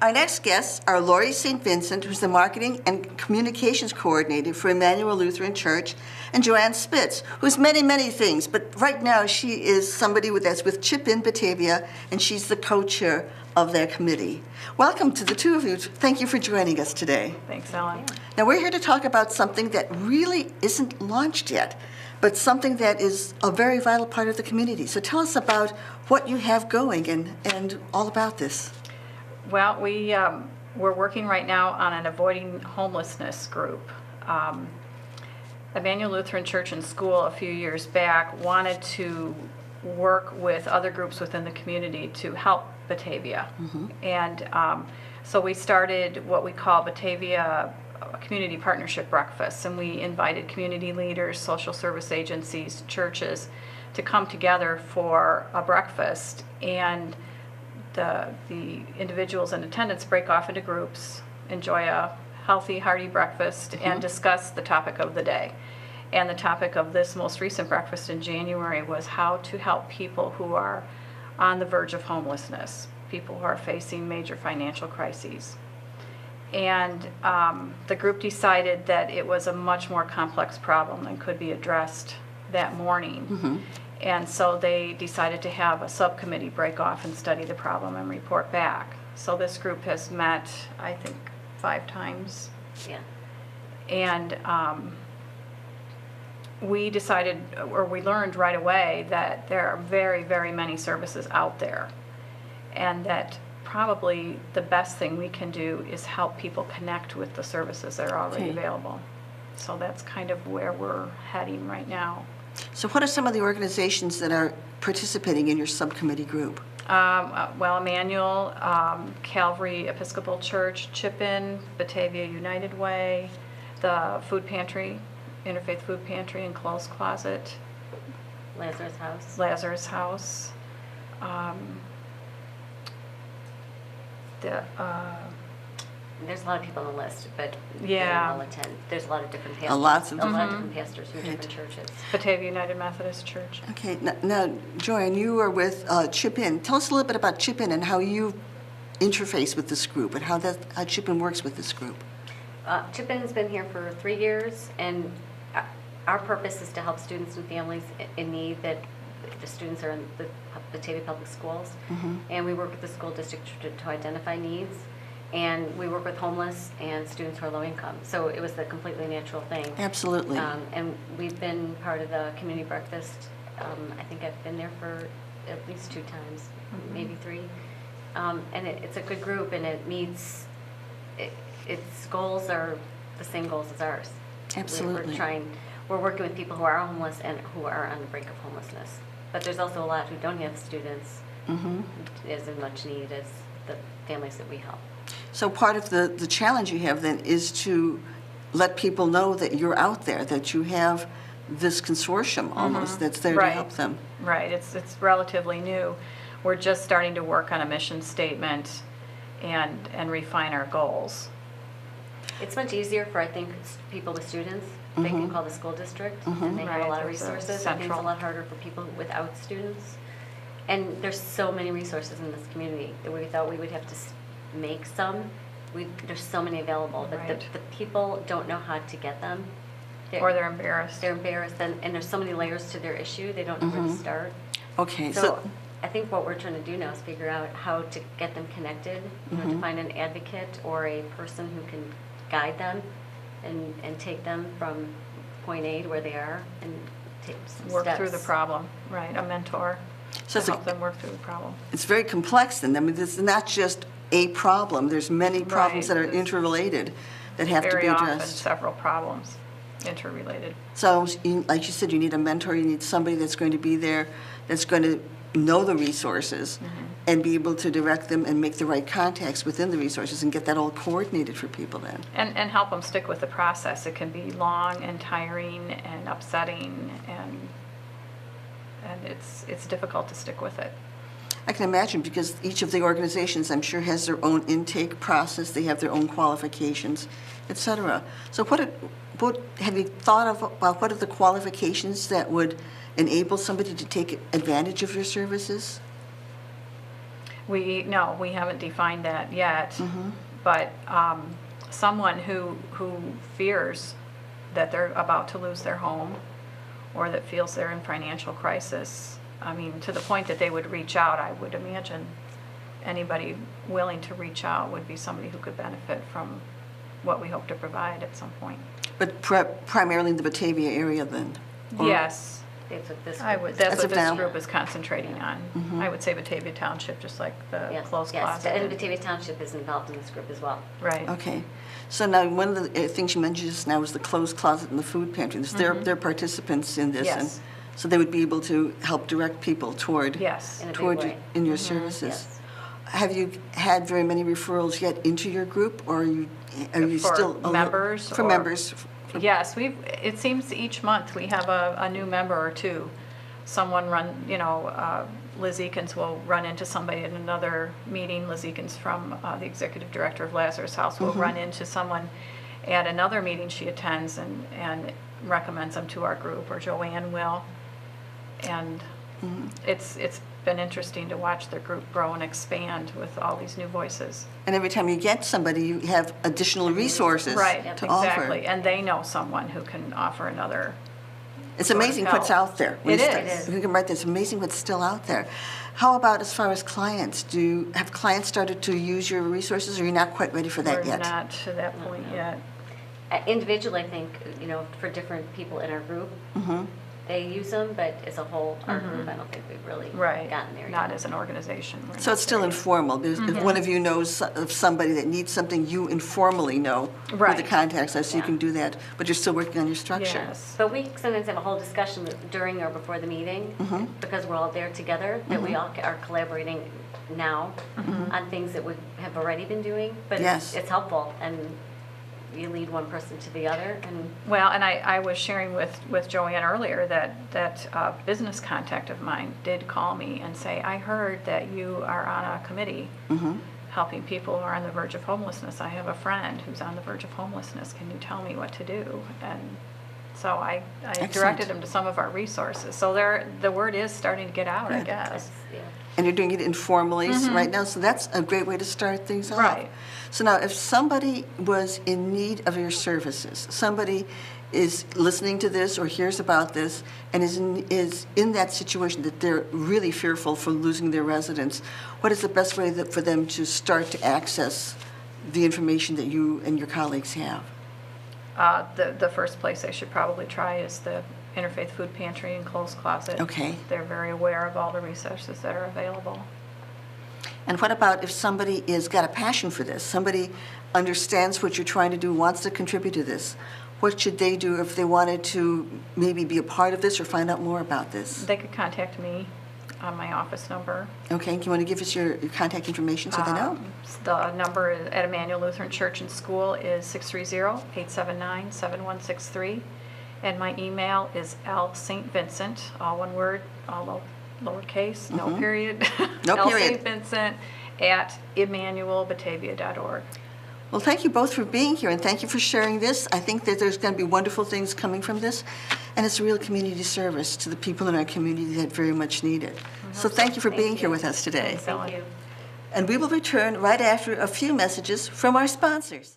Our next guests are Lori St. Vincent, who's the Marketing and Communications Coordinator for Immanuel Lutheran Church, and Joanne Spitz, who's many, many things, but right now she is somebody that's with Chip in Batavia, and she's the co-chair of their committee. Welcome to the two of you. Thank you for joining us today. Thanks, Ellen. Now we're here to talk about something that really isn't launched yet, but something that is a very vital part of the community. So tell us about what you have going and all about this. Well, we're working right now on an avoiding homelessness group. Immanuel Lutheran Church and School a few years back wanted to work with other groups within the community to help Batavia. Mm-hmm. And so we started what we call Batavia Community Partnership Breakfasts, and we invited community leaders, social service agencies, churches to come together for a breakfast. And the individuals in attendance break off into groups, enjoy a healthy, hearty breakfast, mm-hmm. and discuss the topic of the day. And the topic of this most recent breakfast in January was how to help people who are on the verge of homelessness, people who are facing major financial crises. And the group decided that it was a much more complex problem than could be addressed that morning. Mm-hmm. And so they decided to have a subcommittee break off and study the problem and report back. So this group has met, I think, 5 times. Yeah. And we decided, or we learned right away, that there are very, very many services out there, and that probably the best thing we can do is help people connect with the services that are already available. So that's kind of where we're heading right now. So what are some of the organizations that are participating in your subcommittee group? Well, Immanuel, Calvary Episcopal Church, Chip-In, Batavia United Way, the Food Pantry, Interfaith Food Pantry and Clothes Closet, Lazarus House, there's a lot of people on the list, but yeah, they all attend. There's a lot of different pastors. A lot of different pastors from different churches. Batavia United Methodist Church. Okay, now Joanne, you are with Chip-In. Tell us a little bit about Chip-In and how you interface with this group and how Chip-In works with this group. Chip-In's been here for 3 years, and our purpose is to help students and families in need. That the students are in the Batavia Public Schools, mm-hmm. and we work with the school district to identify needs, and we work with homeless and students who are low income. So it was a completely natural thing. Absolutely. And we've been part of the community breakfast. I think I've been there for at least 2 times, mm-hmm. maybe 3. And it's a good group, and it meets. Its goals are the same goals as ours. Absolutely. We're working with people who are homeless and who are on the brink of homelessness. But there's also a lot who don't have students, mm-hmm. as in much need as the families that we help. So part of the challenge you have then is to let people know that you're out there, that you have this consortium almost mm-hmm. that's there to help them. Right. It's relatively new. We're just starting to work on a mission statement and refine our goals. It's much easier for, I think, people with students. They mm-hmm. can call the school district, mm-hmm. and they have a lot of resources. I think it's a lot harder for people without students. And there's so many resources in this community that we thought we would have to make some. There's so many available, but the people don't know how to get them. Or they're embarrassed. They're embarrassed, and there's so many layers to their issue, they don't know mm-hmm. where to start. Okay, so I think what we're trying to do now is figure out how to get them connected, mm-hmm. to find an advocate or a person who can guide them and take them from point A to where they are and take some work steps. Through the problem, right? A mentor to help them work through the problem. It's very complex then. I mean, this is not just a problem. There's many problems that are interrelated that have to be addressed. Very often several problems interrelated. So, like you said, you need a mentor. You need somebody that's going to be there, that's going to know the resources mm-hmm. and be able to direct them and make the right contacts within the resources and get that all coordinated for people then. And help them stick with the process. It can be long and tiring and upsetting, and it's difficult to stick with it. I can imagine, because each of the organizations, I'm sure, has their own intake process. They have their own qualifications, etc. So what have you thought of about what are the qualifications that would enable somebody to take advantage of your services? No, we haven't defined that yet. But someone who fears that they're about to lose their home or that feels they're in financial crisis, I mean, to the point that they would reach out, I would imagine anybody willing to reach out would be somebody who could benefit from what we hope to provide at some point. But primarily in the Batavia area then? Or- Yes. That's what this I group would, is. that's As what of this now. group is concentrating on. I would say Batavia Township, just like the Yes, closed yes. closet. And Batavia Township is involved in this group as well. Right. Okay. So now, one of the things you mentioned just now was the closed closet and the food pantry. They're participants in this. Yes. And so they would be able to help direct people toward, Yes. In a big toward way. in your services. Yes. Have you had very many referrals yet into your group, or are you For still... members For or- members. Yes, it seems each month we have a new member or two. Someone Liz Eakins will run into somebody at another meeting. Liz Eakins from the executive director of Lazarus House will run into someone at another meeting she attends and recommends them to our group, or Joanne will. And it's been interesting to watch their group grow and expand with all these new voices. And every time you get somebody, you have additional resources Right, to exactly. offer. And they know someone who can offer another. It's amazing what's help. out there. It is. We can write this. It's amazing what's still out there. How about as far as clients? Have clients started to use your resources, or you're not quite ready for that We're yet? not to that point yet. Individually, I think, for different people in our group, they use them, but as a whole, our group, I don't think we've really Right. gotten there yet. Not as an organization. We're So not it's still there yet. informal. If one of you knows of somebody that needs something, you informally know who the Right. contacts are, so you Yeah. can do that. But you're still working on your structure. Yes. But we sometimes have a whole discussion during or before the meeting, because we're all there together, that we all are collaborating now on things that we have already been doing. But Yes. it's helpful, and you lead one person to the other, and Well, and I was sharing with Joanne earlier that business contact of mine did call me and say, I heard that you are on a committee helping people who are on the verge of homelessness. I have a friend who's on the verge of homelessness. Can you tell me what to do? And so I Excellent. directed them to some of our resources. So the word is starting to get out, I Good. guess. that's, yeah. And you're doing it informally right now, so that's a great way to start things off. Right. So now, if somebody was in need of your services, somebody is listening to this or hears about this and is in that situation that they're really fearful for losing their residence, what is the best way for them to start to access the information that you and your colleagues have? The first place they should probably try is the Interfaith Food Pantry and Closed Closet. Okay. They're very aware of all the resources that are available. And what about if somebody has got a passion for this? Somebody understands what you're trying to do, wants to contribute to this. What should they do if they wanted to maybe be a part of this or find out more about this? They could contact me on my office number. Okay, do you want to give us your contact information so they know? The number at Immanuel Lutheran Church and School is 630-879-7163. And my email is lstvincent, all one word, all lowercase, no period. No period. lstvincent at immanuelbatavia.org. Well, thank you both for being here, and thank you for sharing this. I think that there's going to be wonderful things coming from this, and it's a real community service to the people in our community that very much need it. So thank you for being here with us today. Thanks, Ellen. Thank you. And we will return right after a few messages from our sponsors.